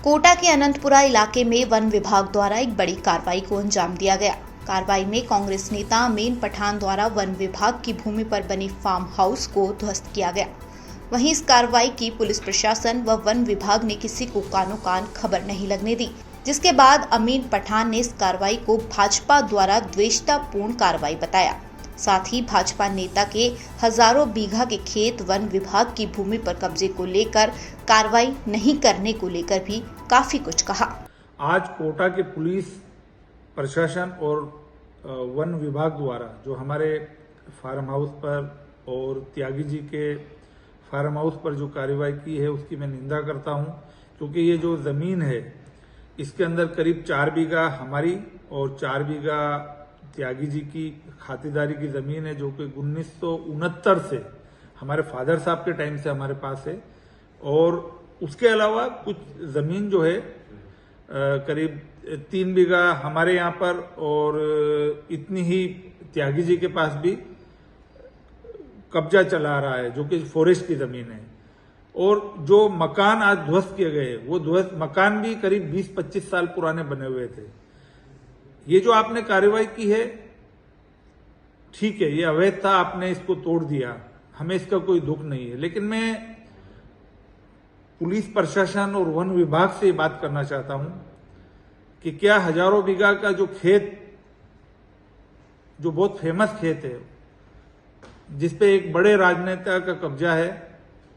कोटा के अनंतपुरा इलाके में वन विभाग द्वारा एक बड़ी कार्रवाई को अंजाम दिया गया। कार्रवाई में कांग्रेस नेता अमीन पठान द्वारा वन विभाग की भूमि पर बनी फार्म हाउस को ध्वस्त किया गया। वहीं इस कार्रवाई की पुलिस प्रशासन व वन विभाग ने किसी को कानो कान खबर नहीं लगने दी, जिसके बाद अमीन पठान ने इस कार्रवाई को भाजपा द्वारा द्वेषतापूर्ण कार्रवाई बताया। साथ ही भाजपा नेता के हजारों बीघा के खेत वन विभाग की भूमि पर कब्जे को लेकर कार्रवाई नहीं करने को लेकर भी काफी कुछ कहा। आज कोटा के पुलिस प्रशासन और वन विभाग द्वारा जो हमारे फार्म हाउस पर और त्यागी जी के फार्म हाउस पर जो कार्रवाई की है उसकी मैं निंदा करता हूं, क्योंकि ये जो जमीन है इसके अंदर करीब 4 बीघा हमारी और 4 बीघा त्यागी जी की खातिरदारी की जमीन है, जो कि 1969 से हमारे फादर साहब के टाइम से हमारे पास है। और उसके अलावा कुछ जमीन जो है करीब 3 बीघा हमारे यहाँ पर और इतनी ही त्यागी जी के पास भी कब्जा चला रहा है, जो कि फॉरेस्ट की जमीन है। और जो मकान आज ध्वस्त किए गए वो ध्वस्त मकान भी करीब 20-25 साल पुराने बने हुए थे। ये जो आपने कार्रवाई की है ठीक है, ये अवैध था, आपने इसको तोड़ दिया, हमें इसका कोई दुख नहीं है। लेकिन मैं पुलिस प्रशासन और वन विभाग से ये बात करना चाहता हूं कि क्या हजारों बीघा का जो खेत, जो बहुत फेमस खेत है, जिसपे एक बड़े राजनेता का कब्जा है,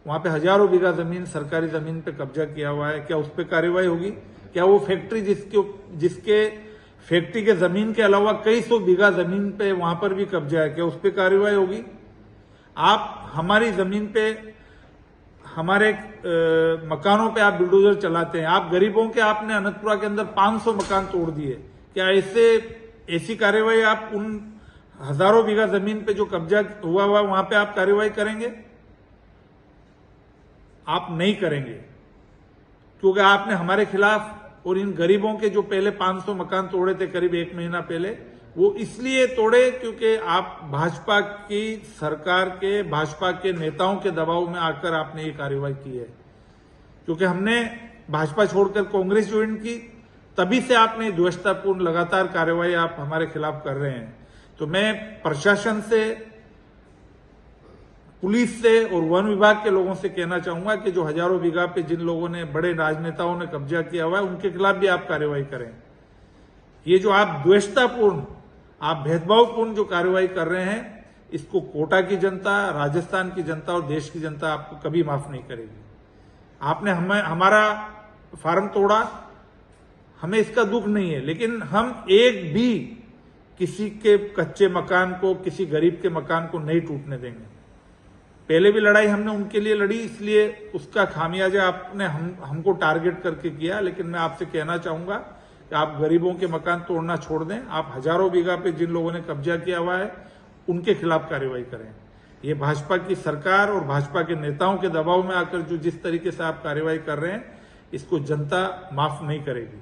वहां पे हजारों बीघा जमीन सरकारी जमीन पे कब्जा किया हुआ है, क्या उस पर कार्रवाई होगी? क्या वो फैक्ट्री जिसके फैक्ट्री के जमीन के अलावा कई सौ बीघा जमीन पे वहां पर भी कब्जा है, क्या उस पर कार्रवाई होगी? आप हमारी जमीन पे हमारे मकानों पे आप बुलडोजर चलाते हैं, आप गरीबों के आपने अनंतपुरा के अंदर 500 मकान तोड़ दिए। क्या ऐसी कार्रवाई आप उन हजारों बीघा जमीन पे जो कब्जा हुआ वहां पे आप कार्रवाई करेंगे? आप नहीं करेंगे, क्योंकि आपने हमारे खिलाफ और इन गरीबों के जो पहले 500 मकान तोड़े थे करीब 1 महीना पहले, वो इसलिए तोड़े क्योंकि आप भाजपा की सरकार के, भाजपा के नेताओं के दबाव में आकर आपने ये कार्रवाई की है। क्योंकि हमने भाजपा छोड़कर कांग्रेस ज्वाइन की, तभी से आपने द्वेषतापूर्ण लगातार कार्रवाई आप हमारे खिलाफ कर रहे हैं। तो मैं प्रशासन से, पुलिस से और वन विभाग के लोगों से कहना चाहूंगा कि जो हजारों बीघा पे जिन लोगों ने, बड़े राजनेताओं ने कब्जा किया हुआ है, उनके खिलाफ भी आप कार्रवाई करें। ये जो आप द्वेषतापूर्ण, आप भेदभावपूर्ण जो कार्रवाई कर रहे हैं, इसको कोटा की जनता, राजस्थान की जनता और देश की जनता आपको कभी माफ नहीं करेगी। आपने हमारा फार्म तोड़ा, हमें इसका दुख नहीं है, लेकिन हम एक भी किसी के कच्चे मकान को, किसी गरीब के मकान को नहीं टूटने देंगे। पहले भी लड़ाई हमने उनके लिए लड़ी, इसलिए उसका खामियाजा आपने हमको टारगेट करके किया। लेकिन मैं आपसे कहना चाहूंगा कि आप गरीबों के मकान तोड़ना छोड़ दें। आप हजारों बीघा पे जिन लोगों ने कब्जा किया हुआ है उनके खिलाफ कार्रवाई करें। ये भाजपा की सरकार और भाजपा के नेताओं के दबाव में आकर जो जिस तरीके से आप कार्रवाई कर रहे हैं, इसको जनता माफ नहीं करेगी।